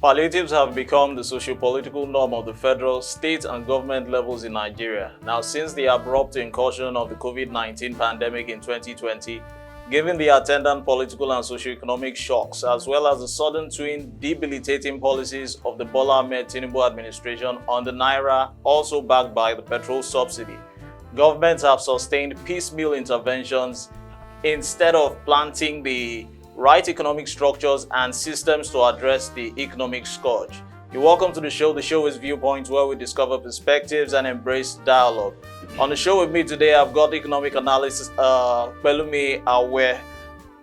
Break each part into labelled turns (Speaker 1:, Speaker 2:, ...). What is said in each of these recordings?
Speaker 1: Palliatives have become the socio-political norm of the federal, state, and government levels in Nigeria. Now, since the abrupt incursion of the COVID-19 pandemic in 2020, given the attendant political and socio-economic shocks, as well as the sudden twin debilitating policies of the Bola Tinubu administration on the naira, also backed by the petrol subsidy, governments have sustained piecemeal interventions instead of planting the right economic structures and systems to address the economic scourge. You're welcome to the show. The show is Viewpoint, where we discover perspectives and embrace dialogue. On the show with me today, I've got economic analyst Pelumi Awe,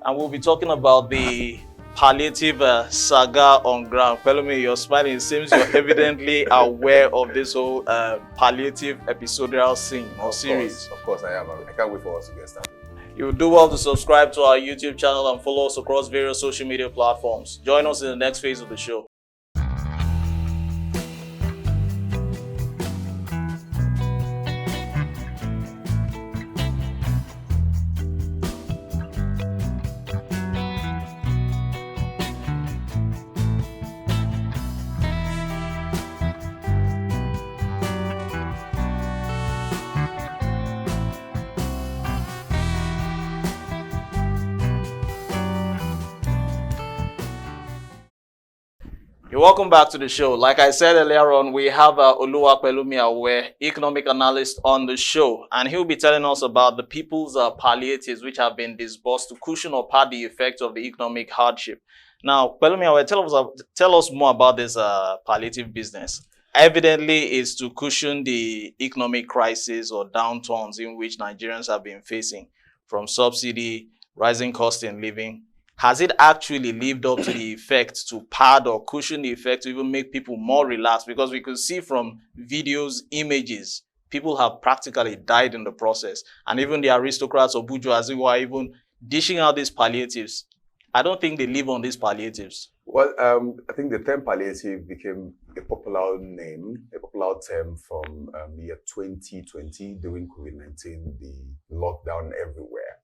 Speaker 1: and we'll be talking about the palliative saga on ground. Pelumi, you're smiling. It seems you're evidently aware of this whole palliative episodial scene or series.
Speaker 2: Of course I am. I can't wait for us to get started.
Speaker 1: You will do well to subscribe to our YouTube channel and follow us across various social media platforms. Join us in the next phase of the show. You're welcome back to the show. Like I said earlier on, we have Pelumi Awe, economic analyst, on the show, and he'll be telling us about the People's Palliatives, which have been disbursed to cushion or pad the effects of the economic hardship. Now, Pelumi Awe, tell us more about this palliative business. Evidently, it's to cushion the economic crisis or downturns in which Nigerians have been facing, from subsidy, rising cost in living. Has it actually lived up to the effect to pad or cushion the effect to even make people more relaxed? Because we could see from videos, images, people have practically died in the process. And even the aristocrats or bourgeoisie who are even dishing out these palliatives, I don't think they live on these palliatives.
Speaker 2: Well, I think the term palliative became a popular name, a popular term from the year 2020 during COVID-19, the lockdown everywhere.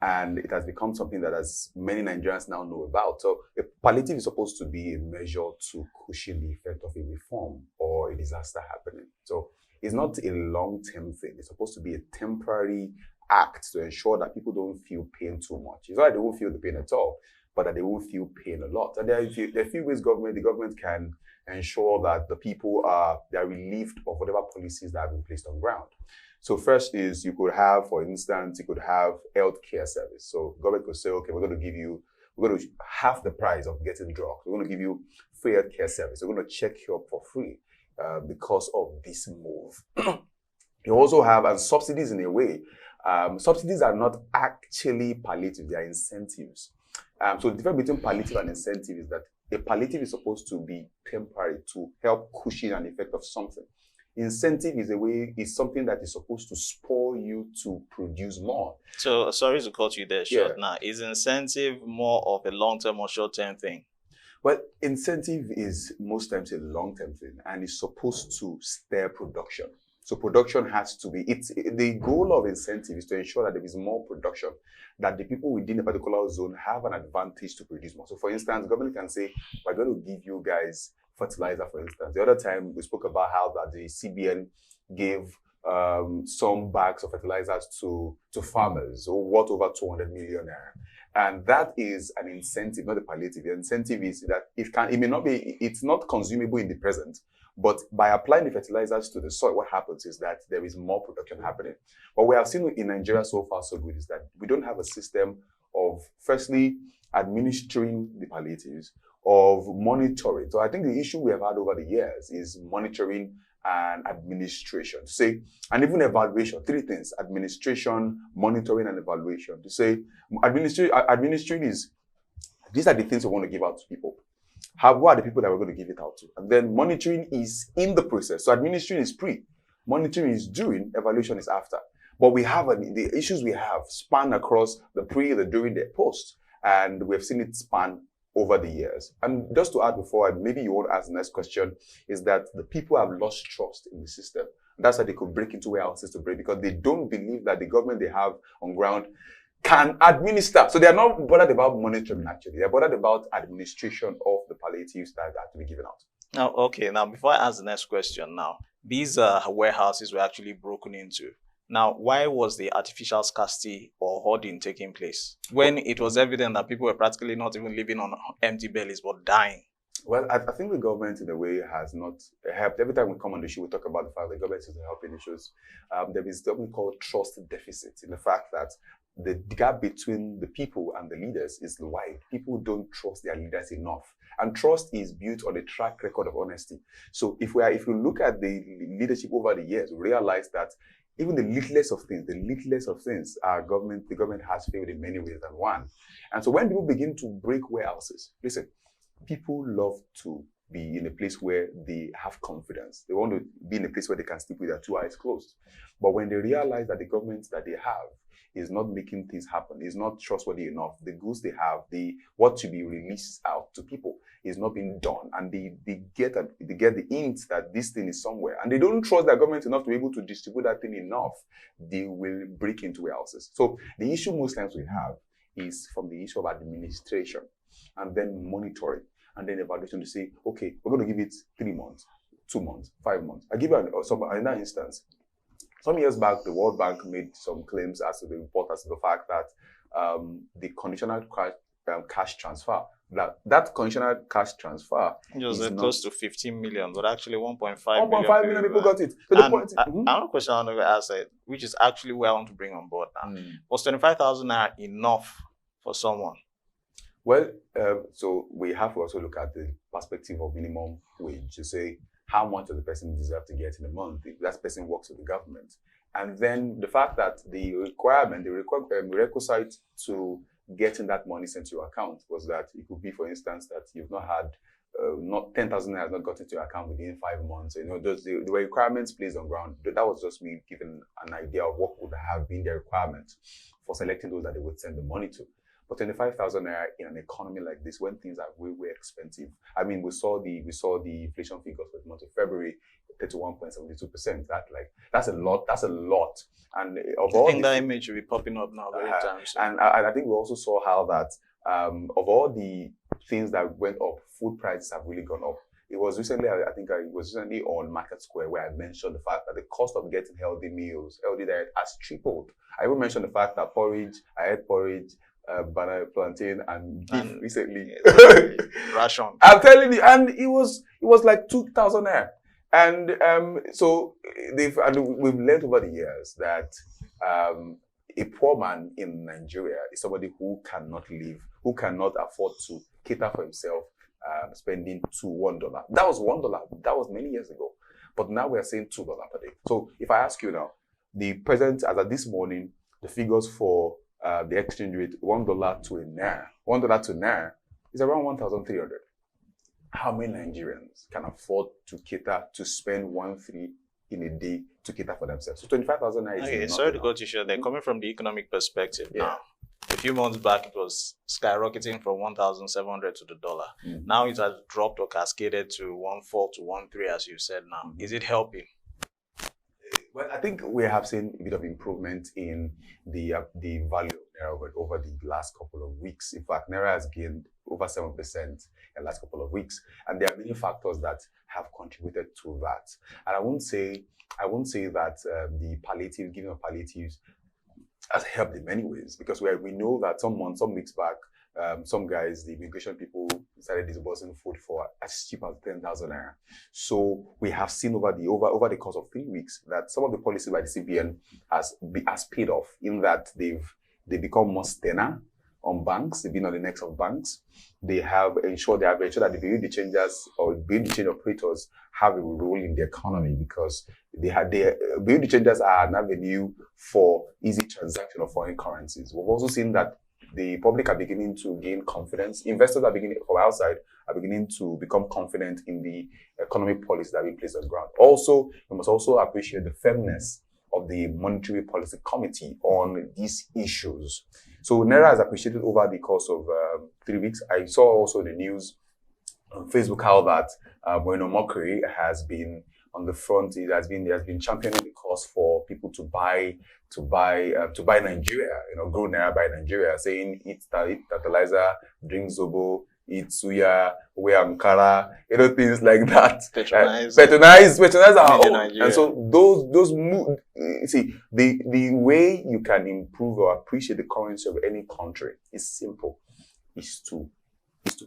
Speaker 2: And it has become something that as many Nigerians now know about. So a palliative is supposed to be a measure to cushion the effect of a reform or a disaster happening. So it's not a long-term thing. It's supposed to be a temporary act to ensure that people don't feel pain too much. It's not that they won't feel the pain at all, but that they won't feel pain a lot. And there are a few ways the government can ensure that the people they are relieved of whatever policies that have been placed on ground. So first is you could have, for instance, healthcare service. So government could say, okay, we're going to half the price of getting drugs. We're going to give you free healthcare service. We're going to check you up for free because of this move. You also have, and subsidies in a way, subsidies are not actually palliative, they are incentives. So the difference between palliative and incentive is that a palliative is supposed to be temporary to help cushion an effect of something. Incentive is something that is supposed to spur you to produce more.
Speaker 1: So, sorry to cut you there short. Now, is incentive more of a long-term or short-term thing?
Speaker 2: Well, incentive is most times a long-term thing, and it's supposed to stir production. So production has to be, the goal of incentive is to ensure that there is more production, that the people within a particular zone have an advantage to produce more. So for instance, government can say, we're going to give you guys fertilizer, for instance. The other time we spoke about how that the CBN gave some bags of fertilizers to farmers, worth over 200 million naira. And that is an incentive, not a palliative. The incentive is that it's not consumable in the present, but by applying the fertilizers to the soil, what happens is that there is more production happening. What we have seen in Nigeria so far so good is that we don't have a system of, firstly, administering the palliatives, of monitoring. So I think the issue we have had over the years is monitoring and administration. And even evaluation. Three things: administration, monitoring, and evaluation. To say administering is, these are the things we want to give out to people. Who are the people that we're going to give it out to? And then monitoring is in the process. So administering is pre, monitoring is during, evaluation is after. But we have the issues we have span across the pre, the during, the post, and we've seen it span over the years. And just to add before, maybe you want to ask the next question, is that the people have lost trust in the system. That's why they could break into warehouses to break, because they don't believe that the government they have on ground can administer. So they are not bothered about monitoring actually. They're bothered about administration of the palliatives that are to be given out.
Speaker 1: Now, okay, now before I ask the next question now, these warehouses were actually broken into. Now, why was the artificial scarcity or hoarding taking place when it was evident that people were practically not even living on empty bellies but dying?
Speaker 2: Well, I think the government in a way has not helped. Every time we come on the show, we talk about the fact that the government is helping issues. There is something called trust deficit in the fact that the gap between the people and the leaders is wide. People don't trust their leaders enough. And trust is built on a track record of honesty. So if we look at the leadership over the years, we realize that even the littlest of things, the government has failed in many ways than one. And so when people begin to break warehouses, listen, people love to be in a place where they have confidence. They want to be in a place where they can sleep with their two eyes closed. But when they realize that the government that they have is not making things happen, is not trustworthy enough, the goods they have, what to be released out to people is not being done, and they get the hint that this thing is somewhere, and they don't trust their government enough to be able to distribute that thing enough, they will break into warehouses. So the issue most times we have is from the issue of administration, and then monitoring, and then evaluation to say, okay, we're going to give it 3 months, 2 months, 5 months. I give you another instance. Some years back, the World Bank made some claims as to the importance of the fact that the conditional cash transfer, that conditional cash transfer
Speaker 1: it was close to 15 million, but actually 1.5
Speaker 2: million people got it. So the point,
Speaker 1: another question I want to ask, which is actually where I want to bring on board now, was 25,000 naira enough for someone?
Speaker 2: Well, so we have to also look at the perspective of minimum wage to say how much does the person deserve to get in a month if that person works with the government. And then the fact that the requisite to getting that money sent to your account was that it could be, for instance, that you've not had, not 10,000 has not got into your account within 5 months. You know, the requirements placed on ground. That was just me giving an idea of what would have been the requirement for selecting those that they would send the money to. But 25,000 naira in an economy like this, when things are way, way expensive. I mean, we saw the inflation figures for the month of February, 31.72%. That's a lot. That's a lot. And
Speaker 1: I think that image will be popping up now very time soon.
Speaker 2: And I think we also saw how that of all the things that went up, food prices have really gone up. It was recently, I think it was recently on Market Square where I mentioned the fact that the cost of getting healthy meals, healthy diet has tripled. I even mentioned the fact that I had porridge, banana, plantain, and beef recently.
Speaker 1: Ration.
Speaker 2: I'm telling you, and it was like 2,000 naira. And so we've learned over the years that a poor man in Nigeria is somebody who cannot live, who cannot afford to cater for himself, spending $1. That was $1. That was many years ago. But now we're saying $2 per day. So if I ask you now, the present, as of this morning, the figures for the exchange rate, $1 to a naira is around 1,300. How many Nigerians can afford to cater to spend 1.3 in a day to cater for themselves? So 25,000 naira is
Speaker 1: okay, sorry to go to show. They're coming from the economic perspective now. A few months back, it was skyrocketing from 1,700 to the dollar. Now it has dropped or cascaded to 1.4 to 1.3, as you said now. Is it helping?
Speaker 2: Well, I think we have seen a bit of improvement in the value of naira over the last couple of weeks. In fact, naira has gained over 7% in the last couple of weeks, and there are many factors that have contributed to that. And I won't say that the giving of palliatives has helped in many ways, because we know that some weeks back, some guys, the immigration people, started disbursing food for as cheap as 10,000 naira. So we have seen over the course of 3 weeks that some of the policies by the CBN has paid off, in that they become more sterner on banks. They've been on the necks of banks. They have ensured that the BUD changers or BUD change operators have a role in the economy, because BUD changers are an avenue for easy transaction of foreign currencies. We've also seen that the public are beginning to gain confidence. Investors from outside are beginning to become confident in the economic policy that we place on the ground. Also, we must also appreciate the firmness of the Monetary Policy Committee on these issues. So naira has appreciated over the course of 3 weeks. I saw also in the news on Facebook how that Mokri has been on the front. He has been championing the cause for for people to buy Nigeria, grow naira, buy Nigeria, saying eat fertilizer, drink zobo, eat suya, wear Ankara, things like that. Patronize our own. And so those move. See, the way you can improve or appreciate the currency of any country is simple. Is to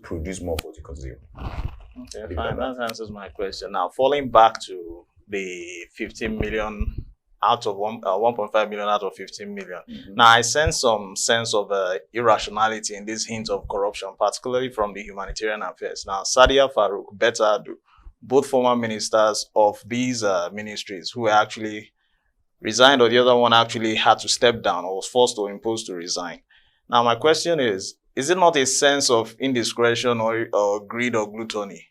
Speaker 2: produce more for what you consume.
Speaker 1: Okay, fine. That answers my question. Now, falling back to the 15 million out of 1.5 million out of 15 million. Now, I sense some sense of irrationality in this hint of corruption, particularly from the humanitarian affairs. Now, Sadia Farouk, Betta Adu, both former ministers of these ministries who were actually resigned, or the other one actually had to step down or was forced or imposed to resign. Now, my question is it not a sense of indiscretion or greed or gluttony,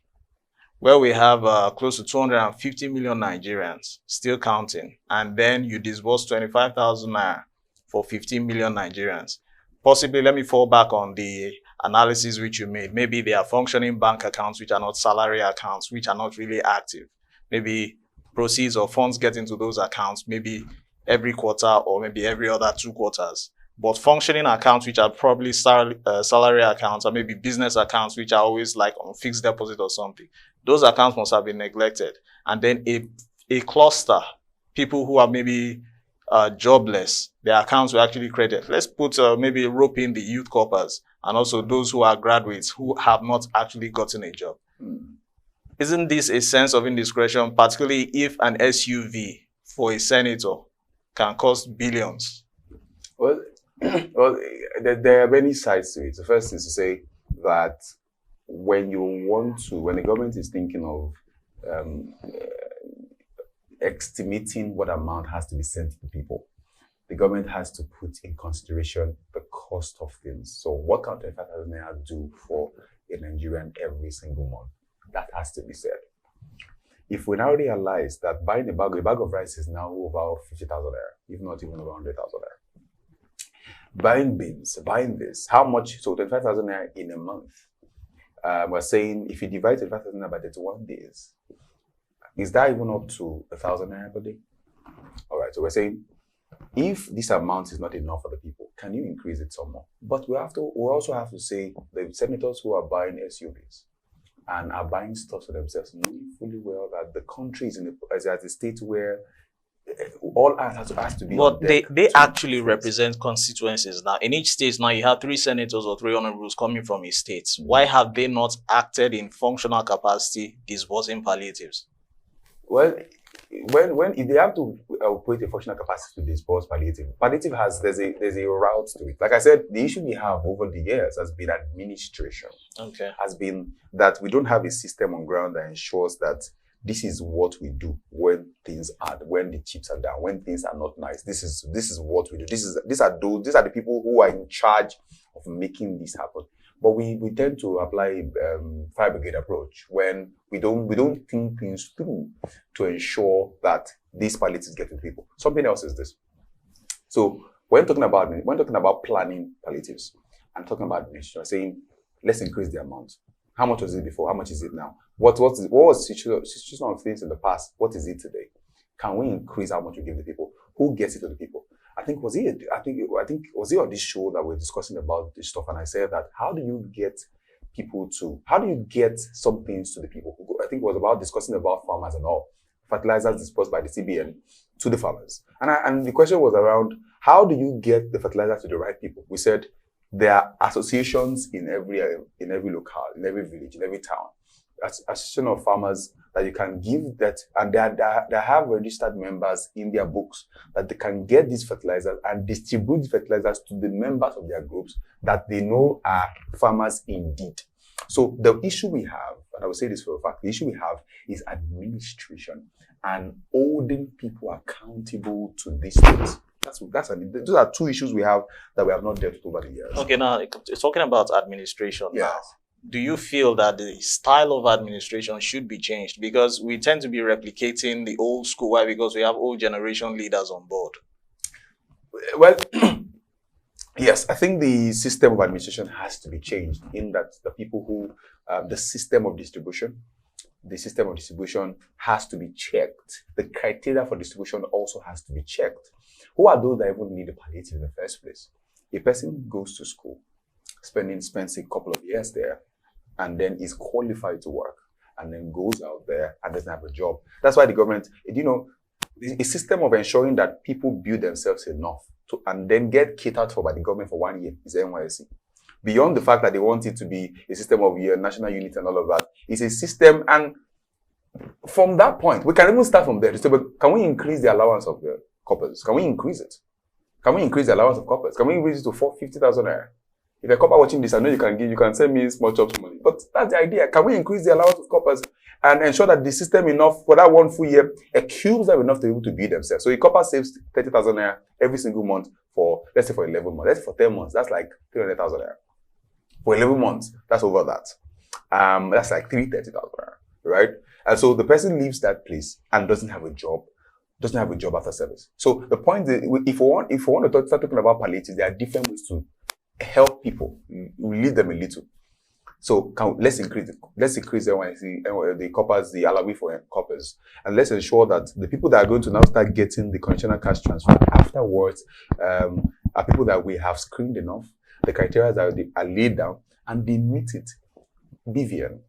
Speaker 1: where we have close to 250 million Nigerians still counting, and then you disburse 25,000 naira for 15 million Nigerians? Possibly, let me fall back on the analysis which you made. Maybe they are functioning bank accounts which are not salary accounts, which are not really active. Maybe proceeds or funds get into those accounts maybe every quarter or maybe every other 2 quarters. But functioning accounts which are probably salary accounts or maybe business accounts which are always like on fixed deposit or something, those accounts must have been neglected. And then a cluster, people who are maybe jobless, their accounts were actually credited. Let's put maybe rope in the youth corpers and also those who are graduates who have not actually gotten a job. Isn't this a sense of indiscretion, particularly if an SUV for a senator can cost billions?
Speaker 2: Well, there are many sides to it. The first is to say that when the government is thinking of estimating what amount has to be sent to people, the government has to put in consideration the cost of things. So what can 25,000 naira do for a Nigerian every single month? That has to be said. If we now realize that buying a bag of rice is now over 50,000 naira, if not even over 100,000 naira, buying beans, buying this, how much? So 25,000 naira in a month. We're saying if you divide 25,000 naira by 31 days, is that even up to 1,000 naira per day? All right, so we're saying if this amount is not enough for the people, can you increase it some more? But we also have to say the senators who are buying SUVs and are buying stuff for themselves, knowing fully well that the country is at a state where all has to be.
Speaker 1: But they actually represent constituencies now. In each state now, you have 3 senators or 3 honorables coming from each state. Why have they not acted in functional capacity disbursing palliatives?
Speaker 2: Well, if they have to operate a functional capacity to disburse palliative there's a route to it. Like I said, the issue we have over the years has been administration.
Speaker 1: Okay.
Speaker 2: Has been that we don't have a system on ground that ensures that this is what we do when the chips are down, when things are not nice. This is what we do. These are the people who are in charge of making this happen. But we tend to apply a fire brigade approach when we don't think things through to ensure that these palliatives get to people. Something else is this. So when talking about planning palliatives and talking about administration, saying let's increase the amount. How much was it before? How much is it now? What was the situation of things in the past? What is it today? Can we increase how much we give the people? Who gets it to the people? I think was it on this show that we're discussing about this stuff, and I said that how do you get some things to the people? I think it was about discussing about farmers and all. Fertilizers dispersed by the CBN to the farmers. And the question was around how do you get the fertilizer to the right people? We said there are associations in every locale, in every village, in every town. Association of farmers that you can give that, and they have registered members in their books that they can get these fertilizers and distribute the fertilizers to the members of their groups that they know are farmers indeed. So the issue we have, and I will say this for a fact, the issue we have is administration and holding people accountable to these things. Those are 2 issues we have that we have not dealt with over the years.
Speaker 1: Okay, now talking about administration.
Speaker 2: Yes.
Speaker 1: Now, do you feel that the style of administration should be changed? Because we tend to be replicating the old school. Why? Because we have old generation leaders on board.
Speaker 2: Well, yes, I think the system of administration has to be changed in that the people who, the system of distribution, the system of distribution has to be checked. The criteria for distribution also has to be checked. Who are those that even need a palliative in the first place? A person goes to school, spends a couple of years there, and then is qualified to work, and then goes out there and doesn't have a job. That's why the government, a system of ensuring that people build themselves enough to, and then get catered for by the government for 1 year is the NYSC. Beyond the fact that they want it to be a system of national unity and all of that, it's a system, and from that point, we can even start from there. Can we increase the allowance of the coppers? Can we increase it? Can we increase the allowance of coppers? Can we increase it to 50,000 naira? If a copper watching this, I know you can send me small chops money. But that's the idea. Can we increase the allowance of coppers and ensure that the system enough for that 1 full year equips them enough to be able to build themselves? So a copper saves 30,000 naira every single month for, let's say for 11 months. Let's say for 10 months, that's like 300,000 naira. For 11 months, that's over that. That's like 330,000 naira, right? And so the person leaves that place and doesn't have a job after service. So the point is, if we want to start talking about palliatives, there are different ways to help people. We lead them a little. So let's increase the coppers, the alawi for coppers, and let's ensure that the people that are going to now start getting the conditional cash transfer afterwards are people that we have screened enough. The criteria that are laid down and they meet it. BVN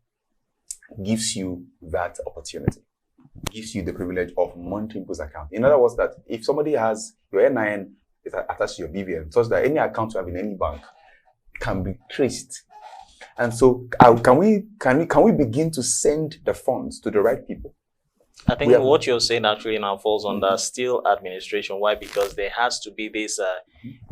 Speaker 2: gives you that opportunity, gives you the privilege of monitoring people's account. In other words, that if somebody has your NIN is attached to your BVN, such that any account you have in any bank can be traced. And so, can we begin to send the funds to the right people?
Speaker 1: I think what you're saying actually now falls under still administration. Why? Because there has to be this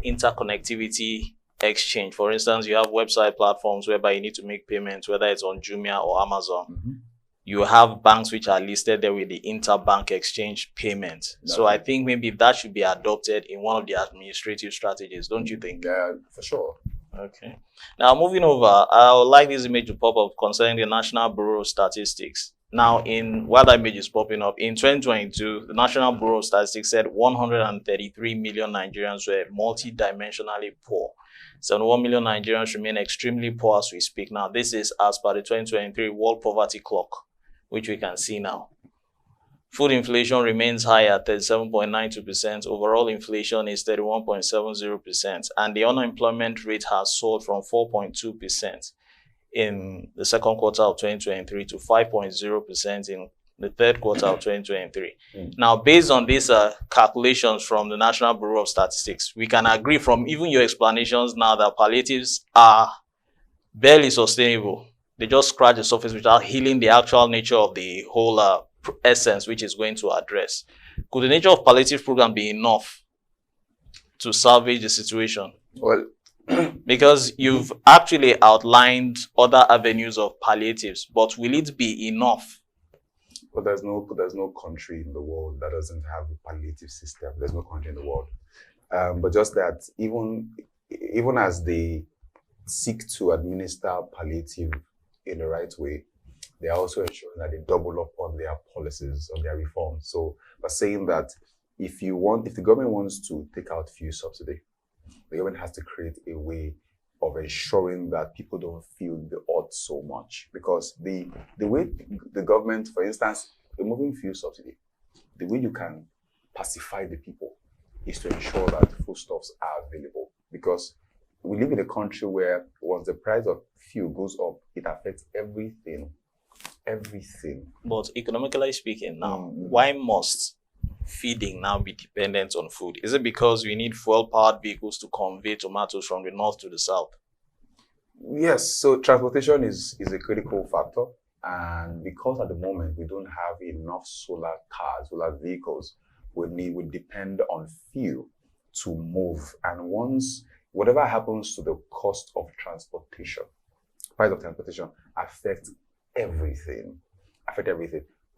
Speaker 1: interconnectivity exchange. For instance, you have website platforms whereby you need to make payments, whether it's on Jumia or Amazon. You have banks which are listed there with the interbank exchange payment. So I think maybe that should be adopted in one of the administrative strategies, don't you think?
Speaker 2: Yeah, for sure.
Speaker 1: Okay. Now, moving over, I would like this image to pop up concerning the National Bureau of Statistics. Now, while that image is popping up, in 2022, the National Bureau of Statistics said 133 million Nigerians were multidimensionally poor. 71 million Nigerians remain extremely poor as we speak. Now, this is as per the 2023 World Poverty Clock, which we can see now. Food inflation remains high at 37.92%. Overall inflation is 31.70%. And the unemployment rate has soared from 4.2% in the second quarter of 2023 to 5.0% in the third quarter of 2023. Now, based on these calculations from the National Bureau of Statistics, we can agree from even your explanations now that palliatives are barely sustainable. They just scratch the surface without healing the actual nature of the whole essence which is going to address. Could the nature of palliative program be enough to salvage the situation?
Speaker 2: Well,
Speaker 1: because you've actually outlined other avenues of palliatives, but will it be enough?
Speaker 2: But there's no country in the world that doesn't have a palliative system. There's no country in the world. But just that even as they seek to administer palliative in the right way, they are also ensuring that they double up on their policies, on their reforms. So by saying that if the government wants to take out fuel subsidy, the government has to create a way of ensuring that people don't feel the odds so much. Because the way the government, for instance, removing fuel subsidy, the way you can pacify the people is to ensure that foodstuffs are available. Because we live in a country where once the price of fuel goes up, it affects everything. Everything.
Speaker 1: But economically speaking now, why must feeding now be dependent on food? Is it because we need fuel-powered vehicles to convey tomatoes from the north to the south?
Speaker 2: Yes, so transportation is a critical factor. And because at the moment we don't have enough solar cars, solar vehicles, we depend on fuel to move. And once, whatever happens to the cost of transportation, price of transportation affects everything.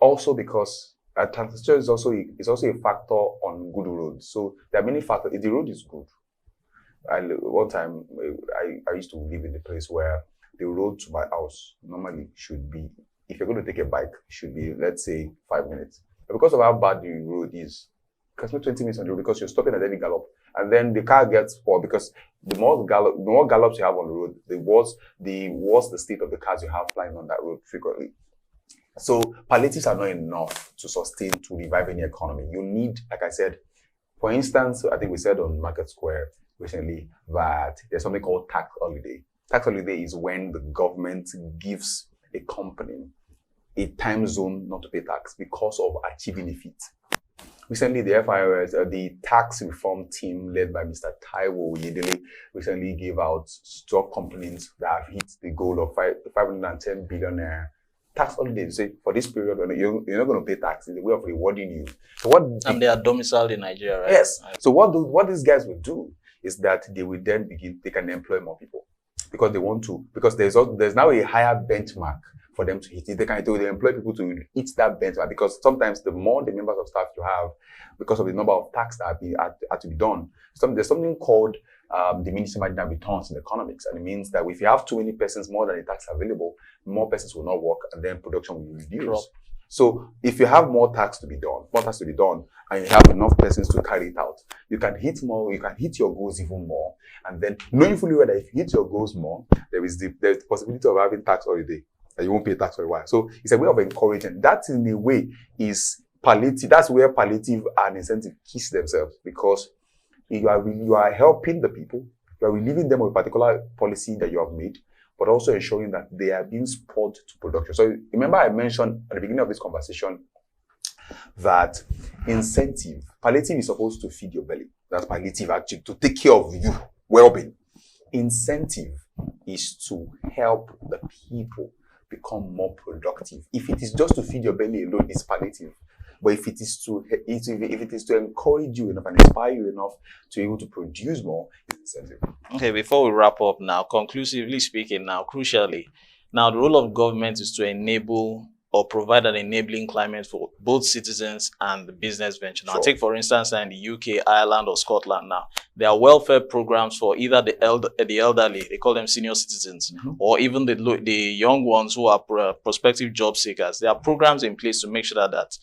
Speaker 2: Also because transportation is also a factor on good roads. So there are many factors. If the road is good, one time I used to live in a place where the road to my house normally should be, if you're going to take a bike, should be, let's say, 5 minutes. But because of how bad the road is, it can spend 20 minutes on the road because you're stopping at any gallop. And then the car gets poor because the more gallops you have on the road, the worse the state of the cars you have flying on that road frequently. So palliatives are not enough to sustain, to revive any economy. You need, like I said, for instance, I think we said on Market Square recently that there's something called tax holiday. Tax holiday is when the government gives a company a time zone not to pay tax because of achieving a feat. Recently, the FIRS, the tax reform team led by Mr. Taiwo Oyedele, recently gave out stock companies that have hit the goal of 510 billion naira tax holiday. Say for this period, you're not going to pay tax. It's a way of rewarding you. So
Speaker 1: and they are domiciled in Nigeria, right?
Speaker 2: Yes. So what these guys will do is that they will then they can employ more people because they want to, because there's now a higher benchmark for them to hit it. They employ people to hit that benchmark, because sometimes the more the members of staff you have, because of the number of tax that had to be done, there's something called diminishing marginal returns in economics, and it means that if you have too many persons more than the tax available, more persons will not work, and then production will reduce. Drop. So if you have more tax to be done, and you have enough persons to carry it out, you can hit more, you can hit your goals even more, and then knowing fully well that if you hit your goals more, there's the possibility of having tax holiday, that you won't pay tax for a while. So it's a way of encouraging. That in a way is palliative. That's where palliative and incentive kiss themselves, because you are helping the people, you are relieving them of a particular policy that you have made, but also ensuring that they are being spurred to production. So remember I mentioned at the beginning of this conversation that palliative is supposed to feed your belly. That's palliative, actually, to take care of you, well-being. Incentive is to help the people become more productive. If it is just to feed your belly alone, it's palliative. But if it is to encourage you enough and inspire you enough to be able to produce more, it's incentive.
Speaker 1: Okay, before we wrap up now, conclusively speaking now, crucially, now the role of government is to enable or provide an enabling climate for both citizens and the business venture. Now,
Speaker 2: Sure.
Speaker 1: take for instance in the UK, Ireland, or Scotland now, there are welfare programs for either the elderly, they call them senior citizens, or even the young ones who are prospective job seekers. There are programs in place to make sure that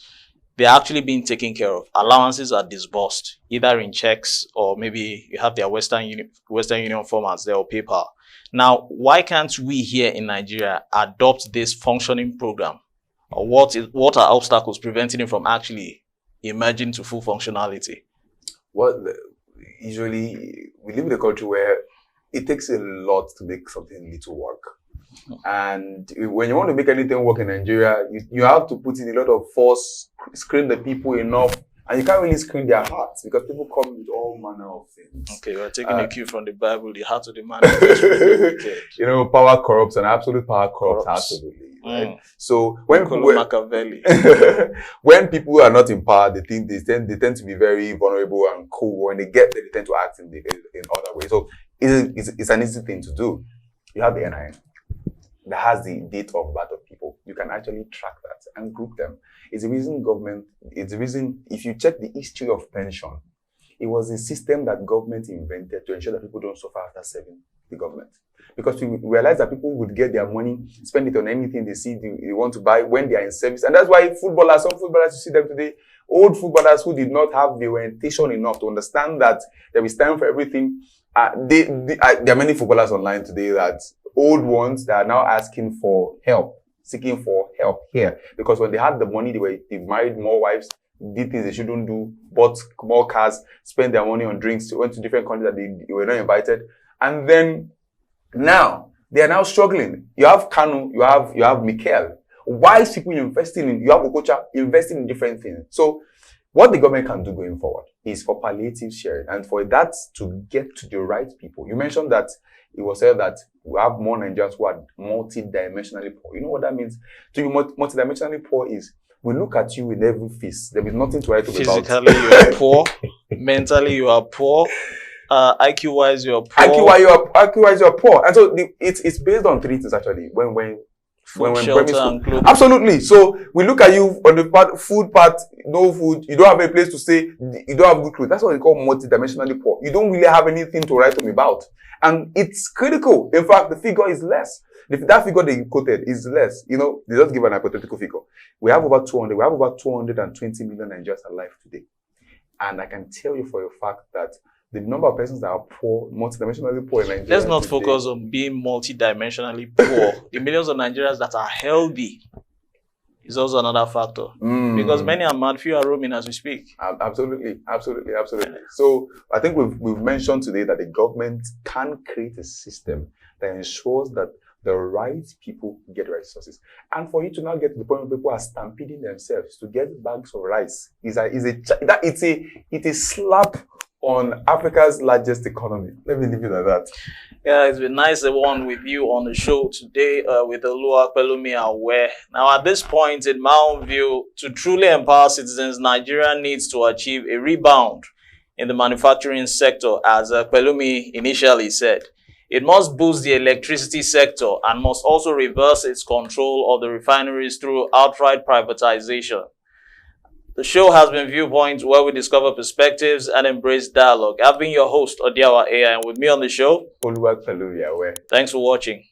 Speaker 1: they're actually being taken care of. Allowances are disbursed, either in checks or maybe you have their Western Union formats there or PayPal. Now, why can't we here in Nigeria adopt this functioning program? Or what are obstacles preventing it from actually emerging to full functionality?
Speaker 2: Well, usually we live in a country where it takes a lot to make something little work. And when you want to make anything work in Nigeria, you have to put in a lot of force, screen the people enough, and you can't really screen their hearts because people come with all manner of things.
Speaker 1: Okay, we're taking a cue from the Bible, the heart of the man. Okay.
Speaker 2: You know, power corrupts, and absolute power corrupts absolutely. Right? So when people are not in power, they tend to be very vulnerable and cool. When they get there, they tend to act in other ways. So it's an easy thing to do. You have the NIN that has the date of birth of people. You can actually track that and group them. It's the reason if you check the history of pension, it was a system that government invented to ensure that people don't suffer after serving the government. Because we realized that people would get their money, spend it on anything they see they want to buy when they are in service. And that's why some footballers, you see them today, old footballers who did not have the orientation enough to understand that there is time for everything. There are many footballers online today, that old ones that are now asking for help, seeking for help here. Because when they had the money, they married more wives, did things they shouldn't do, bought more cars, spent their money on drinks, went to different countries that they were not invited. And then now, they are now struggling. You have Kanu, you have Mikel. Wise people you have Okocha investing in different things. So what the government can do going forward is for palliative sharing and for that to get to the right people. You mentioned that it was said that we have more Nigerians who are multidimensionally poor. You know what that means? To be multidimensionally poor is we look at you in every face. There is nothing to write about.
Speaker 1: Physically, you are poor. Mentally, you are poor. IQ-wise, you are poor.
Speaker 2: IQ-wise, you are poor. And so it's based on three things actually.
Speaker 1: Shelter and clothing.
Speaker 2: Absolutely. So we look at you on the food part, no food, you don't have a place to stay, you don't have good clothes. That's what we call multidimensionally poor. You don't really have anything to write home about. And it's critical. In fact, the figure is less. That figure they quoted is less. You know, they just give an hypothetical figure. We have over 220 million Nigerians alive today. And I can tell you for a fact that the number of persons that are poor, multidimensionally poor in Nigeria.
Speaker 1: Let's not focus on being multidimensionally poor. The millions of Nigerians that are healthy. is also another factor. Because many are mad, few are roaming as we speak.
Speaker 2: Absolutely. So I think we've mentioned today that the government can create a system that ensures that the right people get the right resources. And for you to now get to the point where people are stampeding themselves to get bags of rice it's a slap on Africa's largest economy. Let me leave it at that.
Speaker 1: Yeah, it's been nice to one with you on the show today with Olua Pelumi Aware. Now, at this point, in my own view, to truly empower citizens, Nigeria needs to achieve a rebound in the manufacturing sector, as Pelumi initially said. It must boost the electricity sector and must also reverse its control of the refineries through outright privatization. The show has been Viewpoint, where we discover perspectives and embrace dialogue. I've been your host, Odiawa AI, and with me on the show,
Speaker 2: Olua Pelumi Aware.
Speaker 1: Thanks for watching.